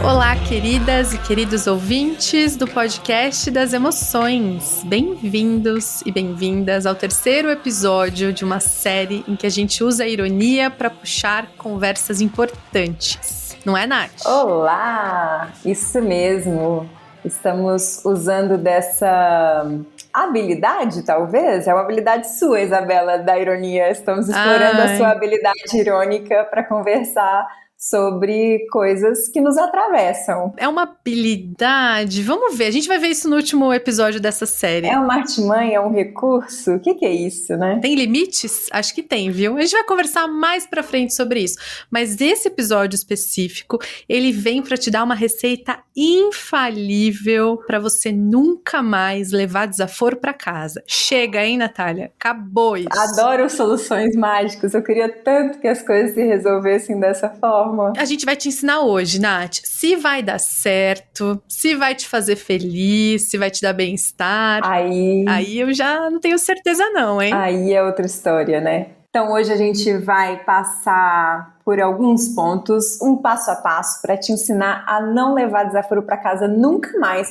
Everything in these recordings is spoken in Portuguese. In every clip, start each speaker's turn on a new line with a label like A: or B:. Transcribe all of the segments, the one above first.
A: Olá, queridas e queridos ouvintes do podcast das emoções. Bem-vindos e bem-vindas ao terceiro episódio de uma série em que a gente usa a ironia para puxar conversas importantes. Não é, Nath?
B: Olá! Isso mesmo. Estamos usando dessa habilidade, talvez? É uma habilidade sua, Isabela, da ironia. Estamos explorando a sua habilidade irônica para conversar sobre coisas que nos atravessam.
A: É uma habilidade? Vamos ver, a gente vai ver isso no último episódio dessa série.
B: É uma artimanha, é um recurso? O que é isso, né?
A: Tem limites? Acho que tem, viu? A gente vai conversar mais pra frente sobre isso. Mas esse episódio específico, ele vem pra te dar uma receita infalível pra você nunca mais levar desaforo pra casa. Chega, hein, Natália? Acabou isso.
B: Adoro soluções mágicas. Eu queria tanto que as coisas se resolvessem dessa forma.
A: A gente vai te ensinar hoje, Nath, se vai dar certo, se vai te fazer feliz, se vai te dar bem-estar. Aí eu já não tenho certeza não, hein?
B: Aí é outra história, né? Então hoje a gente vai passar por alguns pontos, um passo a passo, para te ensinar a não levar desaforo para casa nunca mais.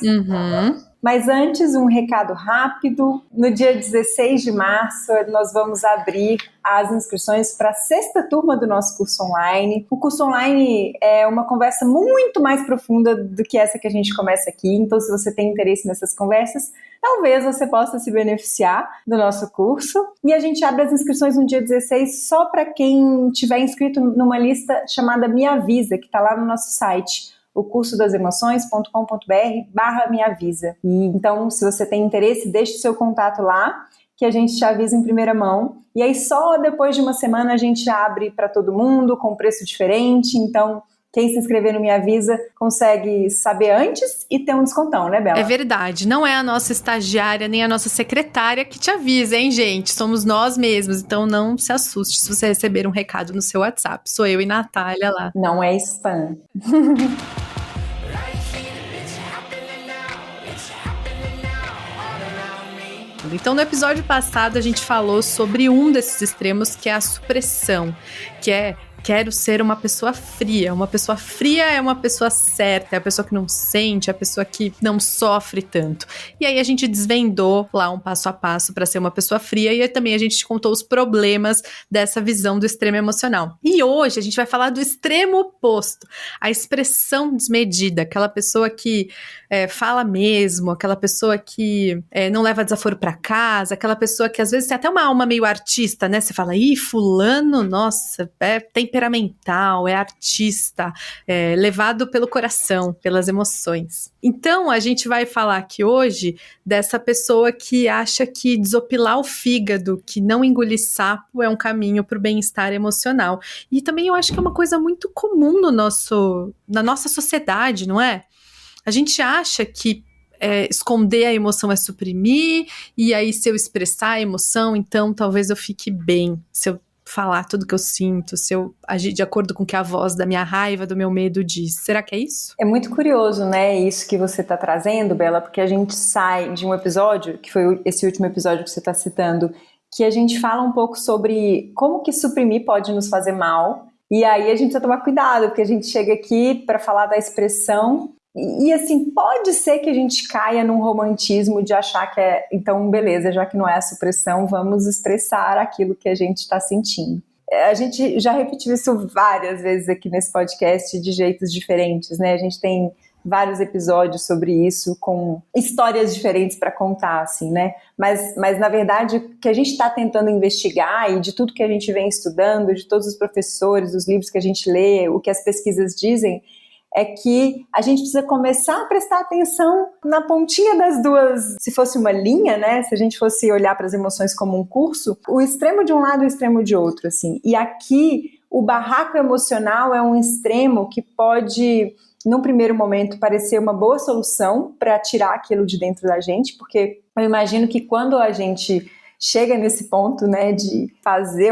B: Mas antes, um recado rápido. No dia 16 de março, nós vamos abrir as inscrições para a 6ª turma do nosso curso online. O curso online é uma conversa muito mais profunda do que essa que a gente começa aqui. Então, se você tem interesse nessas conversas, talvez você possa se beneficiar do nosso curso. E a gente abre as inscrições no dia 16 só para quem tiver inscrito numa lista chamada Me Avisa, que está lá no nosso site, o cursodasemoções.com.br/meavisa. E então, se você tem interesse, deixe o seu contato lá, que a gente te avisa em primeira mão. E aí, só depois de uma semana, a gente abre para todo mundo, com preço diferente. Então, quem se inscrever no Me Avisa consegue saber antes e ter um descontão, né, Bela?
A: É verdade, não é a nossa estagiária nem a nossa secretária que te avisa, hein, gente? Somos nós mesmos, então não se assuste se você receber um recado no seu WhatsApp. Sou eu e Natália lá.
B: Não é spam.
A: Então, no episódio passado, a gente falou sobre um desses extremos, que é a supressão, que é quero ser uma pessoa fria. Uma pessoa fria é uma pessoa certa, é a pessoa que não sente, é a pessoa que não sofre tanto. E aí a gente desvendou lá um passo a passo para ser uma pessoa fria e aí também a gente te contou os problemas dessa visão do extremo emocional. E hoje a gente vai falar do extremo oposto, a expressão desmedida, aquela pessoa que fala mesmo, aquela pessoa que não leva desaforo para casa, aquela pessoa que às vezes tem até uma alma meio artista, né? Você fala, fulano, nossa, é temperamental, é artista, levado pelo coração, pelas emoções. Então, a gente vai falar aqui hoje dessa pessoa que acha que desopilar o fígado, que não engolir sapo é um caminho para o bem-estar emocional. E também eu acho que é uma coisa muito comum na nossa sociedade, não é? A gente acha que esconder a emoção é suprimir, e aí se eu expressar a emoção, então talvez eu fique bem, se eu falar tudo que eu sinto, se eu agir de acordo com o que a voz da minha raiva, do meu medo diz. Será que é isso?
B: É muito curioso, né, isso que você está trazendo, Bela, porque a gente sai de um episódio, que foi esse último episódio que você está citando, que a gente fala um pouco sobre como que suprimir pode nos fazer mal, e aí a gente precisa tomar cuidado, porque a gente chega aqui para falar da expressão. E assim, pode ser que a gente caia num romantismo de achar que então beleza, já que não é a supressão, vamos expressar aquilo que a gente está sentindo. A gente já repetiu isso várias vezes aqui nesse podcast de jeitos diferentes, né? A gente tem vários episódios sobre isso, com histórias diferentes para contar, assim, né? Mas na verdade, o que a gente está tentando investigar, e de tudo que a gente vem estudando, de todos os professores, dos livros que a gente lê, o que as pesquisas dizem, é que a gente precisa começar a prestar atenção na pontinha das duas. Se fosse uma linha, né? Se a gente fosse olhar para as emoções como um curso, o extremo de um lado e o extremo de outro, assim. E aqui, o barraco emocional é um extremo que pode, num primeiro momento, parecer uma boa solução para tirar aquilo de dentro da gente, porque eu imagino que quando a gente chega nesse ponto, né, de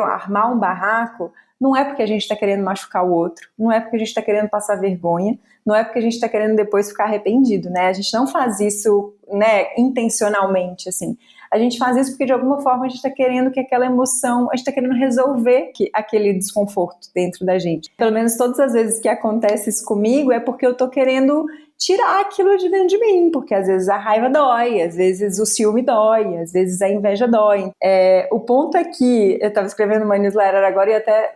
B: armar um barraco, não é porque a gente está querendo machucar o outro, não é porque a gente está querendo passar vergonha, não é porque a gente está querendo depois ficar arrependido, né? A gente não faz isso, né, intencionalmente, assim. A gente faz isso porque de alguma forma a gente está querendo que aquela emoção, a gente está querendo resolver aquele desconforto dentro da gente. Pelo menos todas as vezes que acontece isso comigo é porque eu estou querendo tirar aquilo de dentro de mim, porque às vezes a raiva dói, às vezes o ciúme dói, às vezes a inveja dói. O ponto é que, eu estava escrevendo uma newsletter agora e até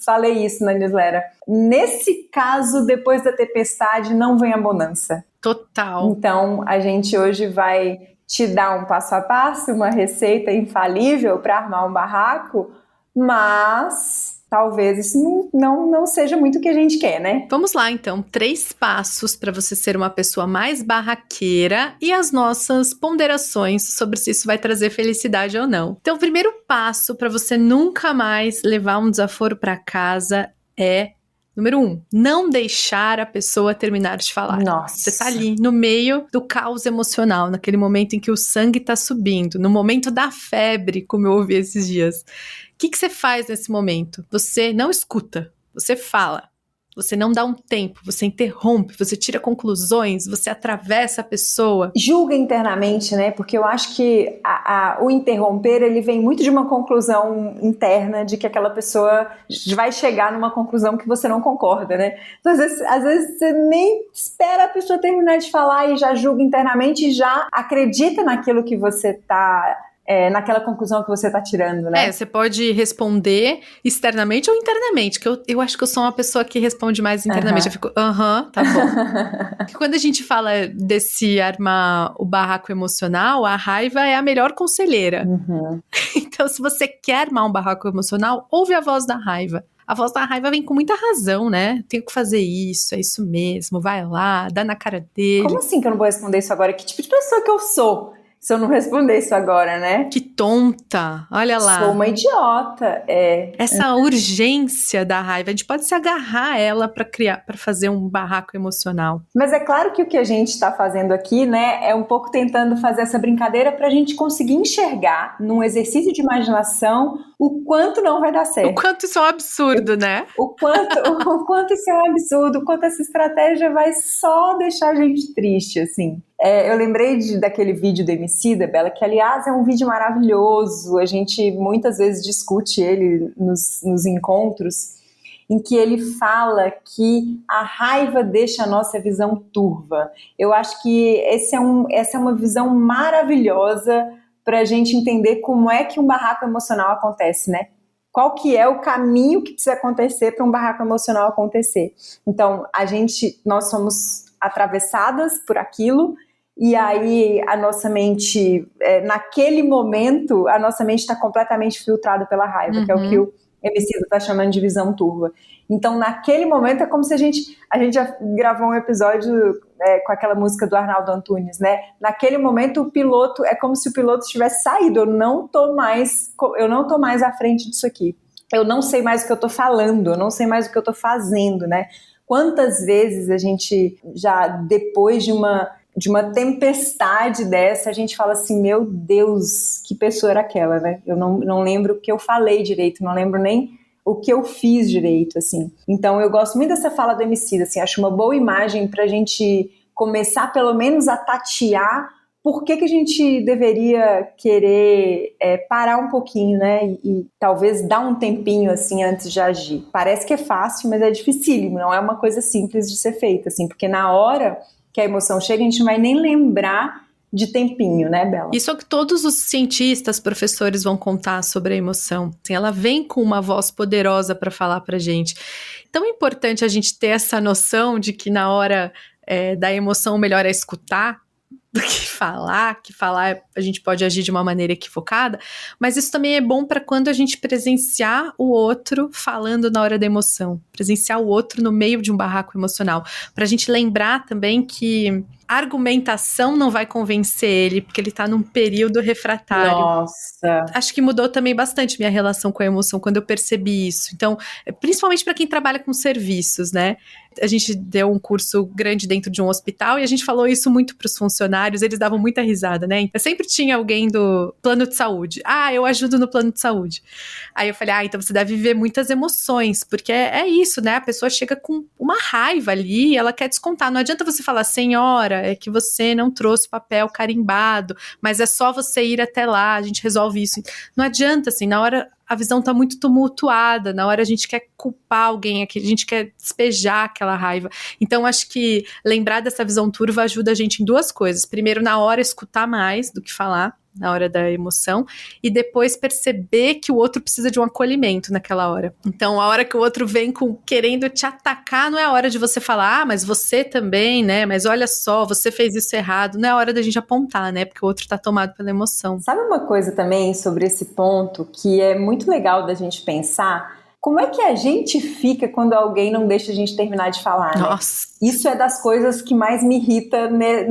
B: falei isso na newsletter, nesse caso, depois da tempestade, não vem a bonança.
A: Total.
B: Então, a gente hoje vai te dar um passo a passo, uma receita infalível para armar um barraco, mas talvez isso não seja muito o que a gente quer, né?
A: Vamos lá, então. 3 passos para você ser uma pessoa mais barraqueira e as nossas ponderações sobre se isso vai trazer felicidade ou não. Então, o primeiro passo para você nunca mais levar um desaforo para casa é... Número 1, não deixar a pessoa terminar de falar.
B: Nossa.
A: Você tá ali no meio do caos emocional, naquele momento em que o sangue tá subindo, no momento da febre, como eu ouvi esses dias. O que você faz nesse momento? Você não escuta, você fala. Você não dá um tempo, você interrompe, você tira conclusões, você atravessa a pessoa.
B: Julga internamente, né? Porque eu acho que o interromper, ele vem muito de uma conclusão interna de que aquela pessoa vai chegar numa conclusão que você não concorda, né? Então, às vezes você nem espera a pessoa terminar de falar e já julga internamente e já acredita naquilo que você tá... naquela conclusão que você está tirando, né?
A: Você pode responder externamente ou internamente, que eu acho que eu sou uma pessoa que responde mais internamente. Eu fico, tá bom. Porque quando a gente fala desse armar o barraco emocional, a raiva é a melhor conselheira. Então, se você quer armar um barraco emocional, ouve a voz da raiva. A voz da raiva vem com muita razão, né? Tenho que fazer isso, é isso mesmo, vai lá, dá na cara dele.
B: Como assim que eu não vou responder isso agora? Que tipo de pessoa que eu sou? Se eu não responder isso agora, né?
A: Que tonta, olha lá.
B: Sou uma idiota,
A: Essa urgência da raiva, a gente pode se agarrar a ela para fazer um barraco emocional.
B: Mas é claro que o que a gente está fazendo aqui, né, é um pouco tentando fazer essa brincadeira para a gente conseguir enxergar, num exercício de imaginação, o quanto não vai dar certo.
A: O quanto isso é um absurdo, né?
B: O quanto isso é um absurdo, o quanto essa estratégia vai só deixar a gente triste, assim. Eu lembrei daquele vídeo do Emicida, Bela, que aliás é um vídeo maravilhoso, a gente muitas vezes discute ele nos encontros, em que ele fala que a raiva deixa a nossa visão turva. Eu acho que essa é uma visão maravilhosa para a gente entender como é que um barraco emocional acontece, né? Qual que é o caminho que precisa acontecer para um barraco emocional acontecer. Então, nós somos atravessadas por aquilo, e aí a nossa mente, naquele momento, a nossa mente está completamente filtrada pela raiva, que é o que o Emicida está chamando de visão turva. Então, naquele momento, é como se a gente já gravou um episódio com aquela música do Arnaldo Antunes, né? Naquele momento, o piloto, é como se o piloto tivesse saído. Eu não tô mais à frente disso aqui. Eu não sei mais o que eu tô falando, eu não sei mais o que eu tô fazendo, né? Quantas vezes a gente já, depois de uma tempestade dessa, a gente fala assim, meu Deus, que pessoa era aquela, né? Eu não lembro o que eu falei direito, não lembro nem o que eu fiz direito, assim. Então, eu gosto muito dessa fala do Emicida, assim, acho uma boa imagem pra gente começar, pelo menos, a tatear por que a gente deveria querer parar um pouquinho, né? E talvez dar um tempinho, assim, antes de agir. Parece que é fácil, mas é dificílimo, não é uma coisa simples de ser feita, assim, porque na hora que a emoção chega, a gente não vai nem lembrar de tempinho, né, Bela?
A: Isso é o que todos os cientistas, professores vão contar sobre a emoção. Assim, ela vem com uma voz poderosa para falar pra gente. Tão importante a gente ter essa noção de que na hora da emoção o melhor é escutar do que falar a gente pode agir de uma maneira equivocada, mas isso também é bom para quando a gente presenciar o outro falando na hora da emoção, presenciar o outro no meio de um barraco emocional, para a gente lembrar também que a argumentação não vai convencer ele, porque ele tá num período refratário.
B: Nossa.
A: Acho que mudou também bastante minha relação com a emoção quando eu percebi isso. Então, principalmente para quem trabalha com serviços, né? A gente deu um curso grande dentro de um hospital e a gente falou isso muito para os funcionários, eles davam muita risada, né? Eu sempre tinha alguém do plano de saúde. Eu ajudo no plano de saúde. Aí eu falei, então você deve viver muitas emoções, porque é isso, né? A pessoa chega com uma raiva ali, ela quer descontar. Não adianta você falar, senhora, é que você não trouxe papel carimbado, mas é só você ir até lá, a gente resolve isso. Não adianta, assim, na hora a visão tá muito tumultuada, na hora a gente quer culpar alguém, a gente quer despejar aquela raiva. Então, acho que lembrar dessa visão turva ajuda a gente em duas coisas. Primeiro, na hora, escutar mais do que falar, na hora da emoção, e depois perceber que o outro precisa de um acolhimento naquela hora. Então, a hora que o outro vem querendo te atacar, não é a hora de você falar, mas você também, né, mas olha só, você fez isso errado, não é a hora da gente apontar, né, porque o outro tá tomado pela emoção.
B: Sabe uma coisa também sobre esse ponto que é muito legal da gente pensar? Como é que a gente fica quando alguém não deixa a gente terminar de falar, né?
A: Nossa.
B: Isso é das coisas que mais me irrita, né,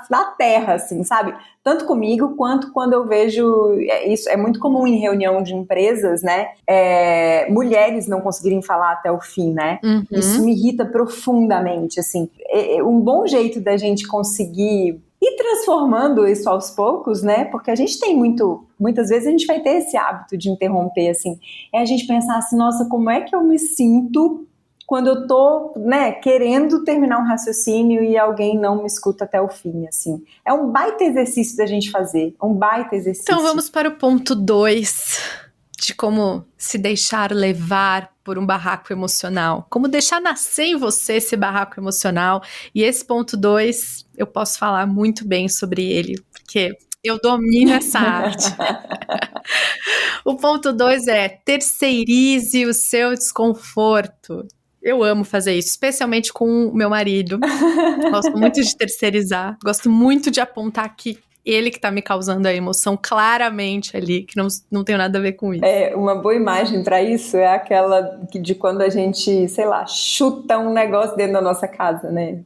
B: na terra, assim, sabe? Tanto comigo quanto quando eu vejo, isso é muito comum em reunião de empresas, né? Mulheres não conseguirem falar até o fim, né?
A: Uhum.
B: Isso me irrita profundamente, assim. Um bom jeito da gente conseguir ir transformando isso aos poucos, né? Porque a gente tem muitas vezes a gente vai ter esse hábito de interromper, assim. É a gente pensar assim, nossa, como é que eu me sinto quando eu tô, né, querendo terminar um raciocínio e alguém não me escuta até o fim, assim. É um baita exercício da gente fazer, um baita exercício.
A: Então vamos para o ponto 2, de como se deixar levar por um barraco emocional. Como deixar nascer em você esse barraco emocional. E esse ponto 2, eu posso falar muito bem sobre ele, porque eu domino essa arte. O ponto 2 é terceirize o seu desconforto. Eu amo fazer isso, especialmente com o meu marido. Gosto muito de terceirizar, gosto muito de apontar que ele que tá me causando a emoção claramente ali, que não tem nada a ver com isso.
B: Uma boa imagem para isso é aquela de quando a gente, sei lá, chuta um negócio dentro da nossa casa, né?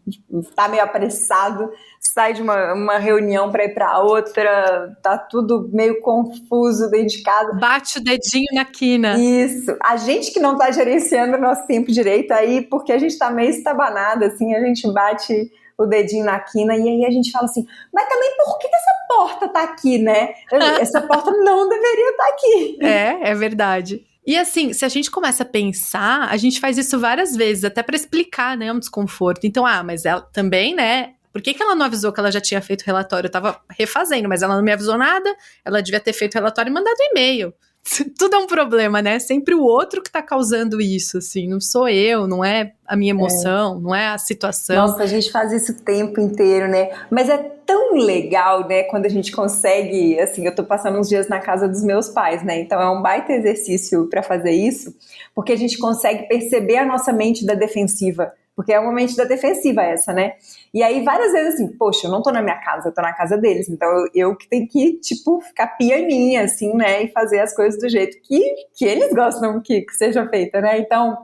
B: Tá meio apressado, sai de uma reunião para ir para outra, tá tudo meio confuso dentro de casa.
A: Bate o dedinho na quina.
B: Isso. A gente que não tá gerenciando o nosso tempo direito aí, porque a gente tá meio estabanada, assim, a gente bate o dedinho na quina e aí a gente fala assim, mas também por que essa porta tá aqui, né? Essa porta não deveria estar aqui.
A: É verdade. E assim, se a gente começa a pensar, a gente faz isso várias vezes, até para explicar, né, um desconforto. Então, mas ela também, né, por que ela não avisou que ela já tinha feito o relatório? Eu tava refazendo, mas ela não me avisou nada, ela devia ter feito o relatório e mandado e-mail. Tudo é um problema, né? Sempre o outro que tá causando isso, assim. Não sou eu, não é a minha emoção, não é a situação.
B: Nossa, a gente faz isso o tempo inteiro, né? Mas é tão legal, né? Quando a gente consegue, assim, eu tô passando uns dias na casa dos meus pais, né? Então é um baita exercício pra fazer isso, porque a gente consegue perceber a nossa mente da defensiva. Porque é uma mente da defensiva essa, né? E aí várias vezes assim, poxa, eu não tô na minha casa, eu tô na casa deles, então eu que tenho que, tipo, ficar pianinha, assim, né? E fazer as coisas do jeito que eles gostam que seja feita, né? Então,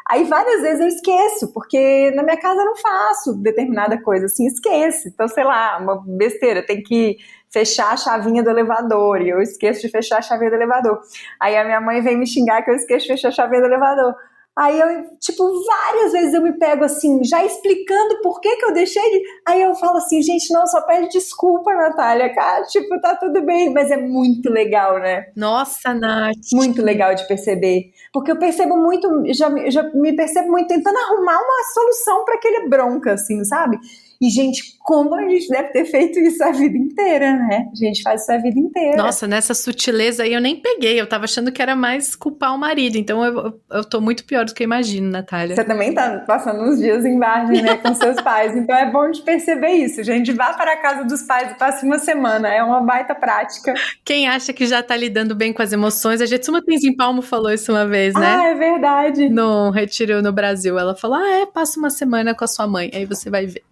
B: aí várias vezes eu esqueço, porque na minha casa eu não faço determinada coisa, assim, esqueço. Então, sei lá, uma besteira, tem que fechar a chavinha do elevador, e eu esqueço de fechar a chavinha do elevador. Aí a minha mãe vem me xingar que eu esqueço de fechar a chavinha do elevador. Aí eu, tipo, várias vezes eu me pego assim, já explicando por que eu deixei de... Aí eu falo assim, gente, não, só pede desculpa, Natália, cara, tipo, tá tudo bem, mas é muito legal, né?
A: Nossa, Nath.
B: Muito legal de perceber, porque eu percebo muito, já me percebo muito tentando arrumar uma solução para aquele bronca, assim, sabe? E, gente, como a gente deve ter feito isso a vida inteira, né? A gente faz isso a vida inteira.
A: Nossa, nessa sutileza aí eu nem peguei. Eu tava achando que era mais culpar o marido. Então eu tô muito pior do que eu imagino, Natália.
B: Você também tá passando uns dias em Vargem, né, com seus pais. Então é bom de perceber isso, gente. Vá para a casa dos pais e passe uma semana. É uma baita prática.
A: Quem acha que já tá lidando bem com as emoções, a Getsuma Tenzin Palmo falou isso uma vez, né?
B: Ah, é verdade.
A: No retiro no Brasil. Ela falou, passa uma semana com a sua mãe. Aí você vai ver.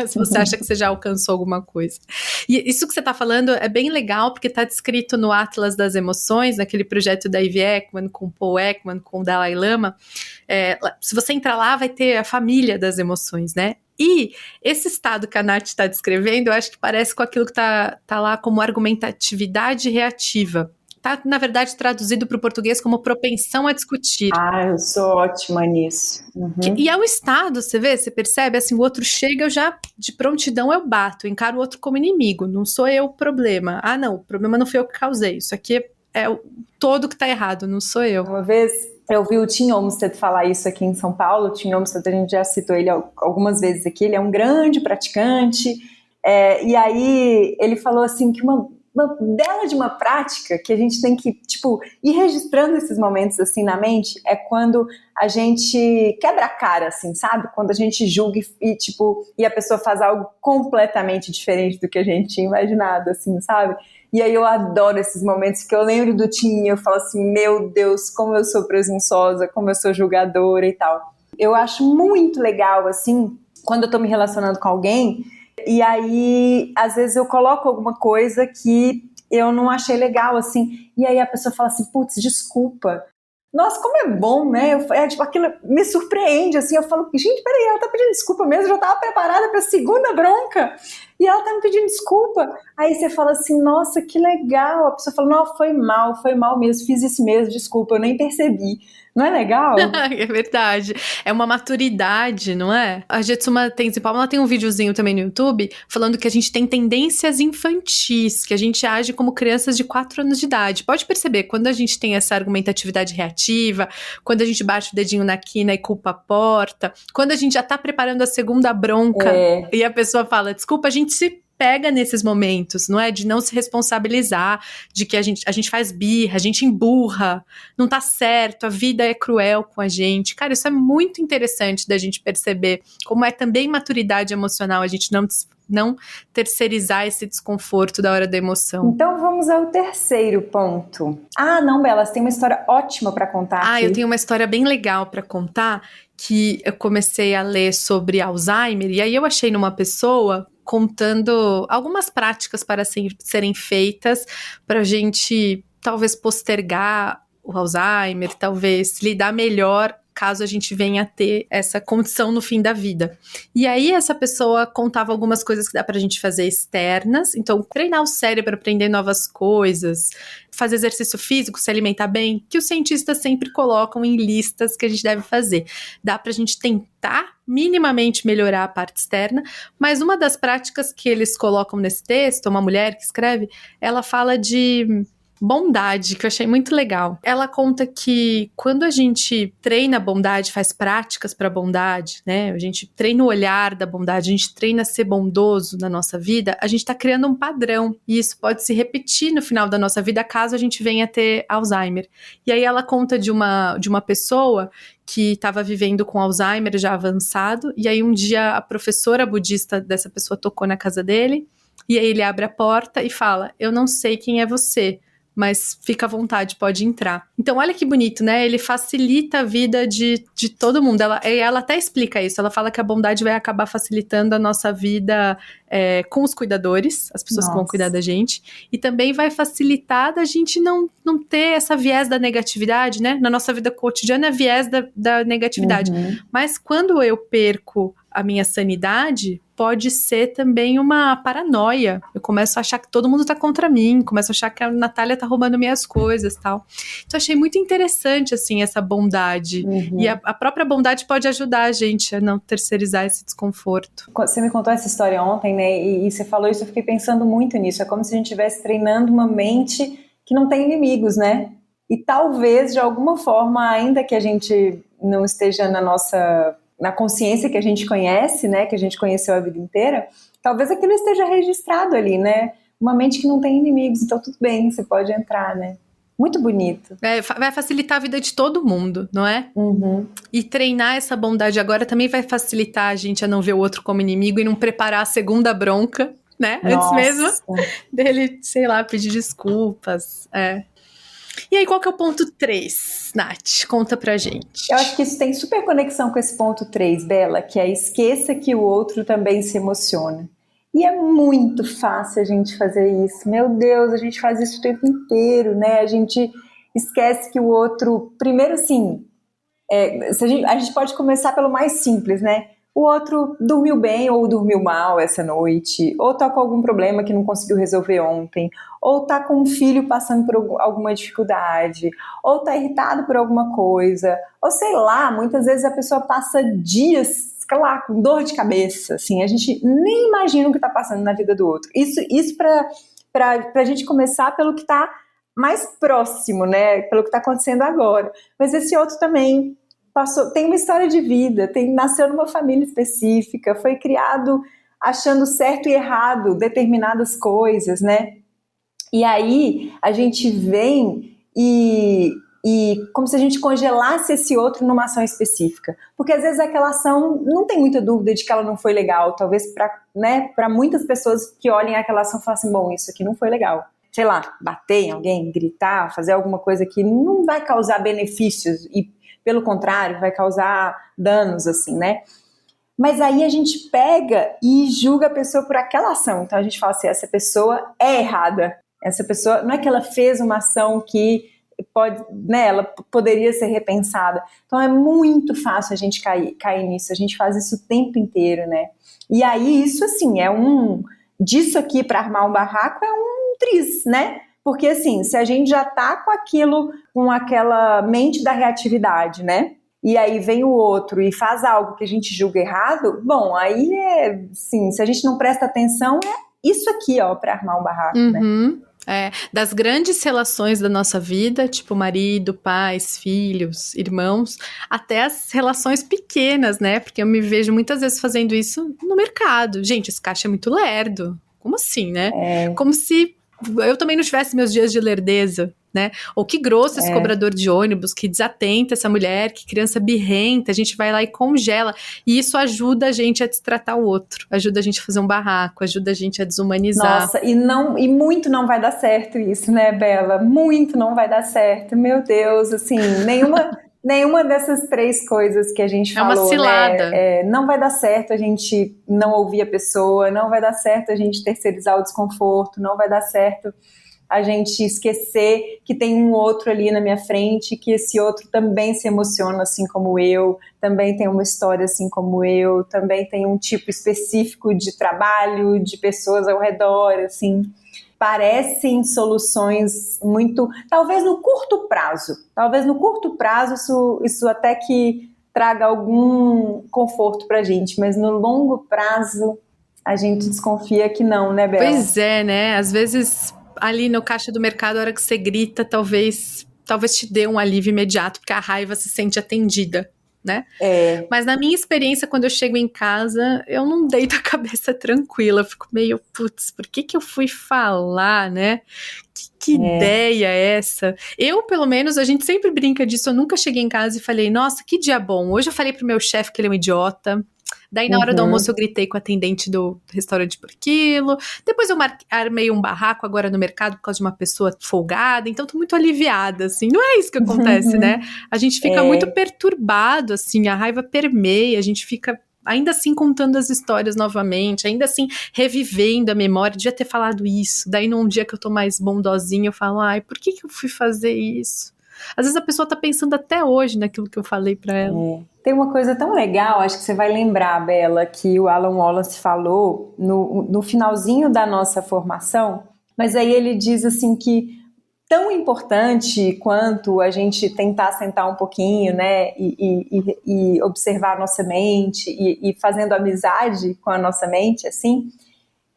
A: Se você acha que você já alcançou alguma coisa. E isso que você tá falando é bem legal, porque tá descrito no Atlas das Emoções, naquele projeto da Ivy Ekman, com Paul Ekman, com o Dalai Lama. Se você entrar lá, vai ter a família das emoções, né? E esse estado que a Nath está descrevendo, eu acho que parece com aquilo que tá lá como argumentatividade reativa. Tá, na verdade, traduzido para o português como propensão a discutir.
B: Eu sou ótima nisso.
A: E é um estado, você vê, você percebe, assim, o outro chega, eu já, de prontidão, eu bato, encaro o outro como inimigo, não sou eu o problema. Não, o problema não foi eu que causei, isso aqui é o todo que tá errado, não sou eu.
B: Uma vez eu vi o Tim Olmsted falar isso aqui em São Paulo. O Tim Olmsted, a gente já citou ele algumas vezes aqui, ele é um grande praticante, e aí ele falou assim que uma bela de uma prática que a gente tem que, tipo, ir registrando esses momentos assim na mente é quando a gente quebra a cara, assim, sabe? Quando a gente julga e a pessoa faz algo completamente diferente do que a gente tinha imaginado, assim, sabe? E aí eu adoro esses momentos que eu lembro do Tim e eu falo assim, meu Deus, como eu sou presunçosa, como eu sou julgadora e tal. Eu acho muito legal, assim, quando eu tô me relacionando com alguém, e aí, às vezes eu coloco alguma coisa que eu não achei legal, assim, e aí a pessoa fala assim, putz, desculpa. Nossa, como é bom, né? Tipo, aquilo me surpreende, assim, eu falo, gente, peraí, ela tá pedindo desculpa mesmo, eu já tava preparada pra segunda bronca, e ela tá me pedindo desculpa. Aí você fala assim, nossa, que legal. A pessoa fala, não, foi mal mesmo, fiz isso mesmo, desculpa, eu nem percebi. Não é legal?
A: É verdade. É uma maturidade, não é? A Jetsuma Tenzin-Palmo, ela tem um videozinho também no YouTube falando que a gente tem tendências infantis, que a gente age como crianças de 4 anos de idade. Pode perceber, quando a gente tem essa argumentatividade reativa, quando a gente bate o dedinho na quina e culpa a porta, quando a gente já tá preparando a segunda bronca e a pessoa fala, desculpa, a gente se pega nesses momentos, não é? De não se responsabilizar, de que a gente faz birra, a gente emburra, não tá certo, a vida é cruel com a gente. Cara, isso é muito interessante da gente perceber como é também maturidade emocional, a gente não terceirizar esse desconforto da hora da emoção.
B: Então vamos ao terceiro ponto. Não, Bela, você tem uma história ótima para contar aqui.
A: Eu tenho uma história bem legal para contar, que eu comecei a ler sobre Alzheimer, e aí eu achei numa pessoa contando algumas práticas para serem feitas para a gente talvez postergar o Alzheimer, talvez lidar melhor caso a gente venha a ter essa condição no fim da vida. E aí essa pessoa contava algumas coisas que dá pra gente fazer externas, então treinar o cérebro, aprender novas coisas, fazer exercício físico, se alimentar bem, que os cientistas sempre colocam em listas que a gente deve fazer. Dá pra gente tentar minimamente melhorar a parte externa, mas uma das práticas que eles colocam nesse texto, uma mulher que escreve, ela fala de bondade, que eu achei muito legal. Ela conta que quando a gente treina a bondade, faz práticas para bondade, né? A gente treina o olhar da bondade, a gente treina a ser bondoso na nossa vida, a gente está criando um padrão. E isso pode se repetir no final da nossa vida, caso a gente venha a ter Alzheimer. E aí ela conta de uma pessoa que estava vivendo com Alzheimer já avançado, e aí um dia a professora budista dessa pessoa tocou na casa dele, e aí ele abre a porta e fala, eu não sei quem é você, mas fica à vontade, pode entrar. Então, olha que bonito, né? Ele facilita a vida de todo mundo. Ela até explica isso. Ela fala que a bondade vai acabar facilitando a nossa vida com os cuidadores, as pessoas que vão cuidar da gente. E também vai facilitar da gente não ter essa viés da negatividade, né? Na nossa vida cotidiana é viés da negatividade. Mas quando eu perco a minha sanidade, pode ser também uma paranoia. Eu começo a achar que todo mundo tá contra mim, começo a achar que a Natália tá roubando minhas coisas e tal. Então, achei muito interessante, assim, essa bondade. E a própria bondade pode ajudar a gente a não terceirizar esse desconforto.
B: Você me contou essa história ontem, né? E você falou isso, eu fiquei pensando muito nisso. É como se a gente estivesse treinando uma mente que não tem inimigos, né? E talvez, de alguma forma, ainda que a gente não esteja na consciência que a gente conhece, né, que a gente conheceu a vida inteira, talvez aquilo esteja registrado ali, né, uma mente que não tem inimigos, então tudo bem, você pode entrar, né, muito bonito.
A: Vai facilitar a vida de todo mundo, não é? E treinar essa bondade agora também vai facilitar a gente a não ver o outro como inimigo e não preparar a segunda bronca, né, antes mesmo dele, sei lá, pedir desculpas, E aí, qual que é o ponto 3, Nath? Conta pra gente.
B: Eu acho que isso tem super conexão com esse ponto 3, Bela, que é esqueça que o outro também se emociona. E é muito fácil a gente fazer isso. Meu Deus, a gente faz isso o tempo inteiro, né? A gente esquece que o outro... Primeiro, assim, a gente pode começar pelo mais simples, né? o outro dormiu bem ou dormiu mal essa noite, ou tá com algum problema que não conseguiu resolver ontem, ou tá com um filho passando por alguma dificuldade, ou tá irritado por alguma coisa, ou sei lá, muitas vezes a pessoa passa dias, sei lá, com dor de cabeça, assim, a gente nem imagina o que tá passando na vida do outro. Isso pra gente começar pelo que tá mais próximo, né, pelo que tá acontecendo agora. Mas esse outro também tem uma história de vida, nasceu numa família específica, foi criado achando certo e errado determinadas coisas, né? E aí a gente vem e como se a gente congelasse esse outro numa ação específica. Porque às vezes aquela ação não tem muita dúvida de que ela não foi legal. Talvez para muitas pessoas que olhem aquela ação e falem assim, bom, isso aqui não foi legal. Sei lá, bater em alguém, gritar, fazer alguma coisa que não vai causar benefícios e pelo contrário, vai causar danos, assim, né? Mas aí a gente pega e julga a pessoa por aquela ação. Então a gente fala assim, essa pessoa é errada. Essa pessoa, não é que ela fez uma ação que pode, né, ela poderia ser repensada. Então é muito fácil a gente cair nisso. A gente faz isso o tempo inteiro, né? E aí isso, assim, disso aqui para armar um barraco é um triz, né? Porque, assim, se a gente já tá com aquela mente da reatividade, né? E aí vem o outro e faz algo que a gente julga errado, bom, aí assim, se a gente não presta atenção, é isso aqui, ó, pra armar um barraco, né?
A: Das grandes relações da nossa vida, tipo marido, pais, filhos, irmãos, até as relações pequenas, né? Porque eu me vejo muitas vezes fazendo isso no mercado. Gente, esse caixa é muito lerdo. Como assim, né? Como se eu também não tivesse meus dias de lerdeza, né? Ou que grosso esse cobrador de ônibus, que desatenta essa mulher, que criança birrenta, a gente vai lá e congela. E isso ajuda a gente a destratar o outro, ajuda a gente a fazer um barraco, ajuda a gente a desumanizar.
B: Nossa, e muito não vai dar certo isso, né, Bela? Muito não vai dar certo, meu Deus, assim, nenhuma dessas três coisas que a gente falou,
A: uma cilada.
B: Né? Não vai dar certo a gente não ouvir a pessoa, não vai dar certo a gente terceirizar o desconforto, não vai dar certo a gente esquecer que tem um outro ali na minha frente, que esse outro também se emociona assim como eu, também tem uma história assim como eu, também tem um tipo específico de trabalho, de pessoas ao redor, assim. Parecem soluções muito... Talvez no curto prazo isso até que traga algum conforto pra gente, mas no longo prazo a gente desconfia que não, né, Bela?
A: Pois é, né? Às vezes ali no caixa do mercado, a hora que você grita, talvez te dê um alívio imediato, porque a raiva se sente atendida, né? Mas na minha experiência, quando eu chego em casa, eu não deito a cabeça tranquila, eu fico meio, putz, por que eu fui falar, né? Que ideia é essa? Eu, pelo menos, a gente sempre brinca disso, eu nunca cheguei em casa e falei, nossa, que dia bom, hoje eu falei pro meu chefe que ele é um idiota. Daí na hora do almoço eu gritei com a atendente do restaurante por quilo. Depois eu armei um barraco agora no mercado por causa de uma pessoa folgada. Então tô muito aliviada, assim. Não é isso que acontece, né? A gente fica muito perturbado, assim. A raiva permeia, a gente fica ainda assim contando as histórias novamente, ainda assim revivendo a memória. Devia ter falado isso. Daí num dia que eu tô mais bondosinha eu falo, ai, por que eu fui fazer isso? Às vezes a pessoa tá pensando até hoje naquilo que eu falei pra ela.
B: Tem uma coisa tão legal, acho que você vai lembrar, Bela, que o Alan Wallace falou no finalzinho da nossa formação, mas aí ele diz assim que tão importante quanto a gente tentar sentar um pouquinho, né, e observar a nossa mente e fazendo amizade com a nossa mente, assim,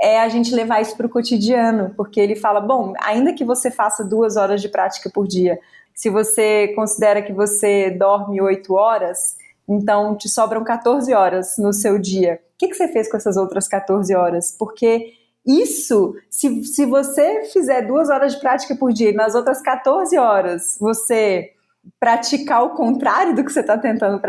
B: é a gente levar isso para o cotidiano, porque ele fala, bom, ainda que você faça 2 horas de prática por dia, se você considera que você dorme 8 horas, então te sobram 14 horas no seu dia. O que você fez com essas outras 14 horas? Porque isso, se você fizer 2 horas de prática por dia e nas outras 14 horas você praticar o contrário do que você está tentando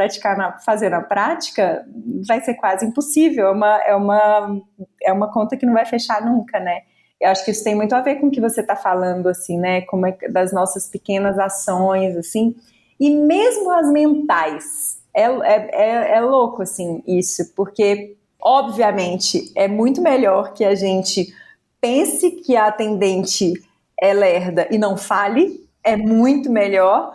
B: fazer na prática, vai ser quase impossível. É uma conta que não vai fechar nunca, né? Eu acho que isso tem muito a ver com o que você está falando, assim, né? Como é das nossas pequenas ações, assim. E mesmo as mentais. É louco, assim, isso. Porque, obviamente, é muito melhor que a gente pense que a atendente é lerda e não fale. É muito melhor.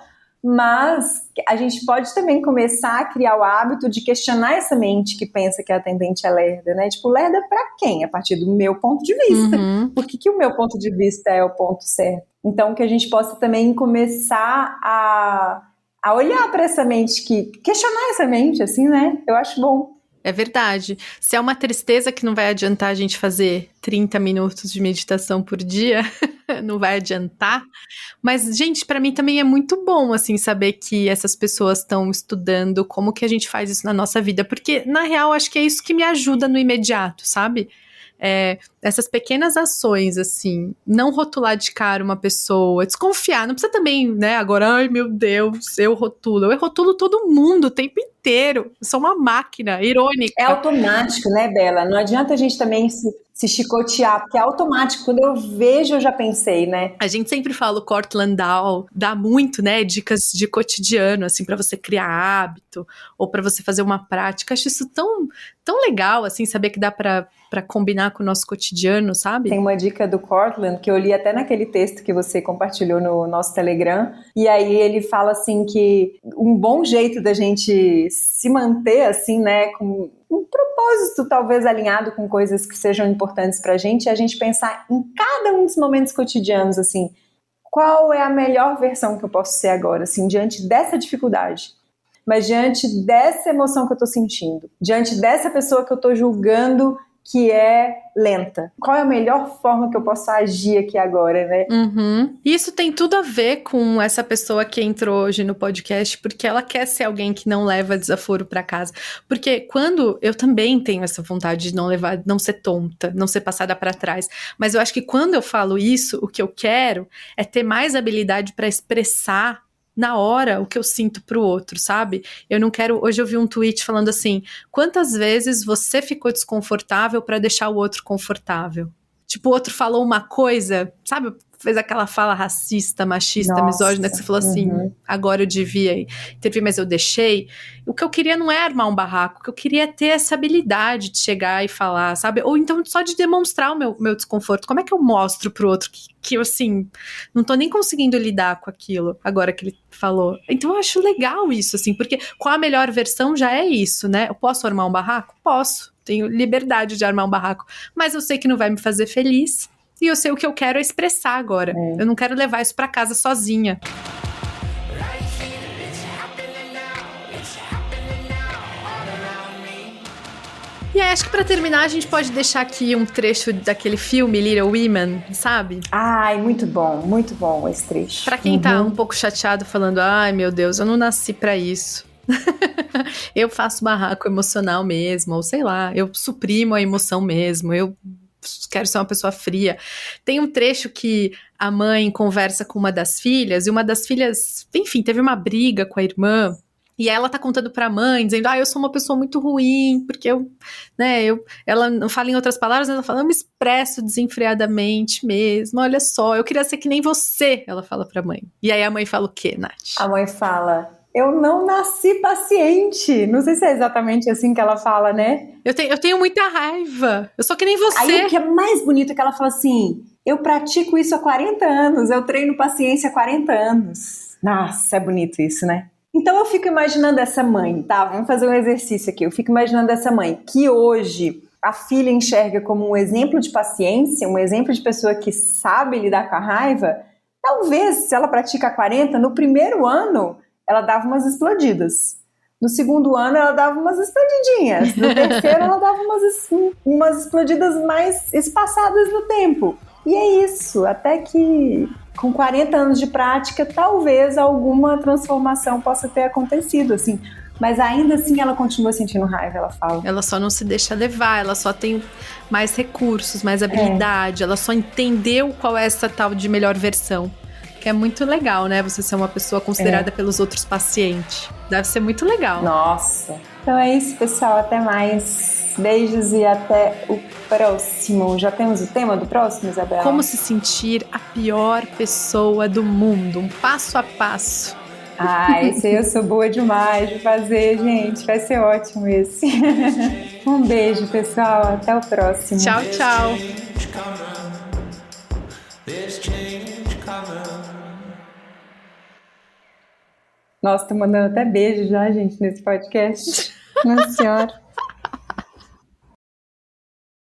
B: mas a gente pode também começar a criar o hábito de questionar essa mente que pensa que a atendente é lerda, né? Tipo, lerda pra quem? A partir do meu ponto de vista. Por que o meu ponto de vista é o ponto certo? Então, que a gente possa também começar a olhar para essa mente, questionar essa mente, assim, né? Eu acho bom.
A: É verdade. Se é uma tristeza que não vai adiantar a gente fazer 30 minutos de meditação por dia, não vai adiantar. Mas, gente, pra mim também é muito bom, assim, saber que essas pessoas estão estudando como que a gente faz isso na nossa vida. Porque, na real, acho que é isso que me ajuda no imediato, sabe? Essas pequenas ações, assim, não rotular de cara uma pessoa, desconfiar, não precisa também, né, agora, ai meu Deus, eu rotulo todo mundo o tempo inteiro, eu sou uma máquina irônica.
B: É automático, né, Bela? Não adianta a gente também se chicotear, porque é automático, quando eu vejo eu já pensei, né?
A: A gente sempre fala, o Cortland Dow dá muito, né, dicas de cotidiano, assim, pra você criar hábito, ou pra você fazer uma prática. Acho isso tão legal, assim, saber que dá pra combinar com o nosso cotidiano, sabe?
B: Tem uma dica do Cortland, que eu li até naquele texto que você compartilhou no nosso Telegram, e aí ele fala, assim, que um bom jeito da gente se manter, assim, né, com um propósito talvez alinhado com coisas que sejam importantes pra gente, é a gente pensar em cada um dos momentos cotidianos, assim, qual é a melhor versão que eu posso ser agora, assim, diante dessa dificuldade, mas diante dessa emoção que eu tô sentindo, diante dessa pessoa que eu tô julgando que é lenta. Qual é a melhor forma que eu posso agir aqui agora, né?
A: Isso tem tudo a ver com essa pessoa que entrou hoje no podcast, porque ela quer ser alguém que não leva desaforo pra casa. Porque quando eu também tenho essa vontade de não ser tonta, não ser passada pra trás, mas eu acho que quando eu falo isso, o que eu quero é ter mais habilidade pra expressar na hora o que eu sinto pro outro, sabe? Eu não quero... Hoje eu vi um tweet falando assim, quantas vezes você ficou desconfortável pra deixar o outro confortável? Tipo, o outro falou uma coisa, sabe? Fez aquela fala racista, machista, misógina, que você falou assim, agora eu devia intervir, mas eu deixei. O que eu queria não é armar um barraco, o que eu queria é ter essa habilidade de chegar e falar, sabe? Ou então só de demonstrar o meu desconforto. Como é que eu mostro pro outro que eu, assim, não tô nem conseguindo lidar com aquilo, agora que ele falou. Então eu acho legal isso, assim, porque qual a melhor versão já é isso, né? Eu posso armar um barraco? Posso. Tenho liberdade de armar um barraco. Mas eu sei que não vai me fazer feliz. E eu sei o que eu quero é expressar agora. Eu não quero levar isso pra casa sozinha. E aí, acho que pra terminar a gente pode deixar aqui um trecho daquele filme Little Women, sabe?
B: Ai, muito bom esse trecho.
A: Pra quem tá um pouco chateado falando, ai meu Deus, eu não nasci pra isso. Eu faço barraco emocional mesmo, ou sei lá, eu suprimo a emoção mesmo, eu quero ser uma pessoa fria. Tem um trecho que a mãe conversa com uma das filhas, e uma das filhas, enfim, teve uma briga com a irmã, e ela tá contando pra mãe, dizendo, eu sou uma pessoa muito ruim, porque ela não fala em outras palavras, ela fala, eu me expresso desenfreadamente mesmo, olha só, eu queria ser que nem você, ela fala pra mãe. E aí a mãe fala o quê, Nath?
B: A mãe fala, eu não nasci paciente. Não sei se é exatamente assim que ela fala, né?
A: Eu tenho muita raiva. Eu sou que nem você.
B: Aí o que é mais bonito é que ela fala assim, eu pratico isso há 40 anos, eu treino paciência há 40 anos. Nossa, é bonito isso, né? Então eu fico imaginando essa mãe, tá? Vamos fazer um exercício aqui. Eu fico imaginando essa mãe que hoje a filha enxerga como um exemplo de paciência, um exemplo de pessoa que sabe lidar com a raiva. Talvez, se ela pratica há 40, no primeiro ano ela dava umas explodidas. No segundo ano, ela dava umas explodidinhas. No terceiro, ela dava umas explodidas mais espaçadas no tempo. E é isso. Até que, com 40 anos de prática, talvez alguma transformação possa ter acontecido, assim. Mas ainda assim, ela continua sentindo raiva, ela fala.
A: Ela só não se deixa levar, ela só tem mais recursos, mais habilidade. Ela só entendeu qual é essa tal de melhor versão. Que é muito legal, né? Você ser uma pessoa considerada pelos outros pacientes. Deve ser muito legal.
B: Nossa. Então é isso, pessoal. Até mais. Beijos e até o próximo. Já temos o tema do próximo, Isabela?
A: Como se sentir a pior pessoa do mundo. Um passo a passo.
B: Esse aí eu sou boa demais de fazer, gente. Vai ser ótimo esse. Um beijo, pessoal. Até o próximo.
A: Tchau, tchau.
B: Nossa, tô mandando até beijo já, gente, nesse podcast. Nossa Senhora.